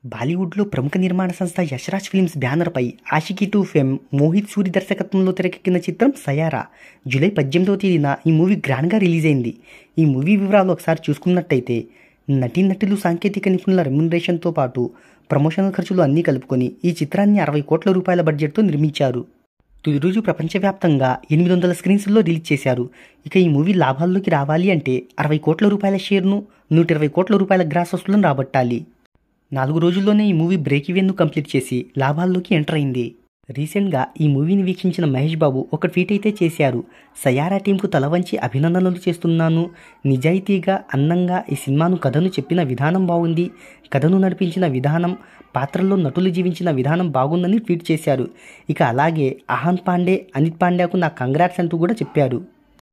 బాలీవుడ్లో ప్రముఖ నిర్మాణ సంస్థ యశ్రాజ్ ఫిల్మ్స్ బ్యానర్పై ఆషికీ 2 ఫేమ్ మోహిత్ సూరి దర్శకత్వంలో తెరకెక్కిన చిత్రం సయారా జూలై 18వ తేదీన ఈ మూవీ గ్రాండ్గా రిలీజ్ అయింది. ఈ మూవీ వివరాలు ఒకసారి చూసుకున్నట్టయితే నటీనటులు, సాంకేతిక నిపుణుల రెమ్యునరేషన్తో పాటు ప్రమోషనల్ ఖర్చులు అన్నీ కలుపుకొని ఈ చిత్రాన్ని 60 కోట్ల రూపాయల బడ్జెట్తో నిర్మించారు. తొలి రోజు ప్రపంచవ్యాప్తంగా 800 స్క్రీన్స్లో రిలీజ్ చేశారు. ఇక ఈ మూవీ లాభాల్లోకి రావాలి అంటే 60 కోట్ల రూపాయల షేర్ను, 120 కోట్ల రూపాయల గ్రాస్ వసూలను రాబట్టాలి. 4 రోజుల్లోనే ఈ మూవీ బ్రేక్ ఈవెన్ను కంప్లీట్ చేసి లాభాల్లోకి ఎంటర్ అయింది. రీసెంట్గా ఈ మూవీని వీక్షించిన మహేష్ బాబు ఒక ట్వీట్ అయితే చేశారు. సయారా టీంకు తల వంచి అభినందనలు చేస్తున్నాను. నిజాయితీగా, అందంగా ఈ సినిమాను కథను చెప్పిన విధానం బాగుంది. కథను నడిపించిన విధానం, పాత్రల్లో నటులు జీవించిన విధానం బాగుందని ట్వీట్ చేశారు. ఇక అలాగే అహాన్ పాండే, అనిత్ పాండ్యాకు నా కంగ్రాట్స్ అంటూ కూడా చెప్పారు.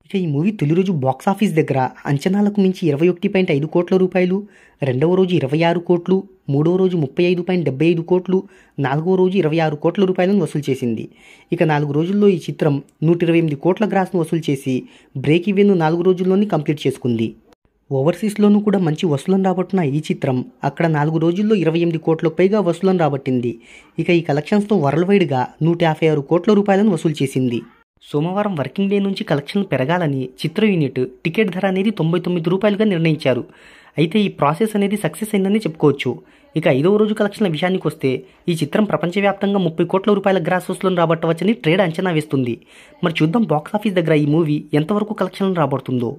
ఇక ఈ మూవీ తొలి రోజు బాక్సాఫీస్ దగ్గర అంచనాలకు మించి 21.5 కోట్ల రూపాయలు, రెండవ రోజు 26 కోట్లు, మూడవ రోజు 35.75 కోట్లు, నాలుగవ రోజు 26 కోట్ల రూపాయలను వసూలు చేసింది. ఇక 4 రోజుల్లో ఈ చిత్రం 128 కోట్ల గ్రాస్ను వసూలు చేసి బ్రేక్ ఈవెన్ను 4 రోజుల్లోనే కంప్లీట్ చేసుకుంది. ఓవర్సీస్లోనూ కూడా మంచి వసూలను రాబట్టిన ఈ చిత్రం అక్కడ 4 రోజుల్లో 28 కోట్లకు పైగా వసూలను రాబట్టింది. ఇక ఈ కలెక్షన్స్తో వరల్డ్ వైడ్గా 156 కోట్ల రూపాయలను వసూలు చేసింది. సోమవారం వర్కింగ్ డే నుంచి కలెక్షన్లు పెరగాలని చిత్ర యూనిట్ టికెట్ ధర అనేది 99 రూపాయలుగా నిర్ణయించారు. అయితే ఈ ప్రాసెస్ అనేది సక్సెస్ అయిందని చెప్పుకోవచ్చు. ఇక 5వ రోజు కలెక్షన్ల విషయానికి వస్తే ఈ చిత్రం ప్రపంచవ్యాప్తంగా 30 కోట్ల రూపాయల గ్రాస్ వసూలను రాబట్టవచ్చని ట్రేడ్ అంచనా వేస్తుంది. మరి చూద్దాం బాక్సాఫీస్ దగ్గర ఈ మూవీ ఎంతవరకు కలెక్షన్లు రాబడుతుందో.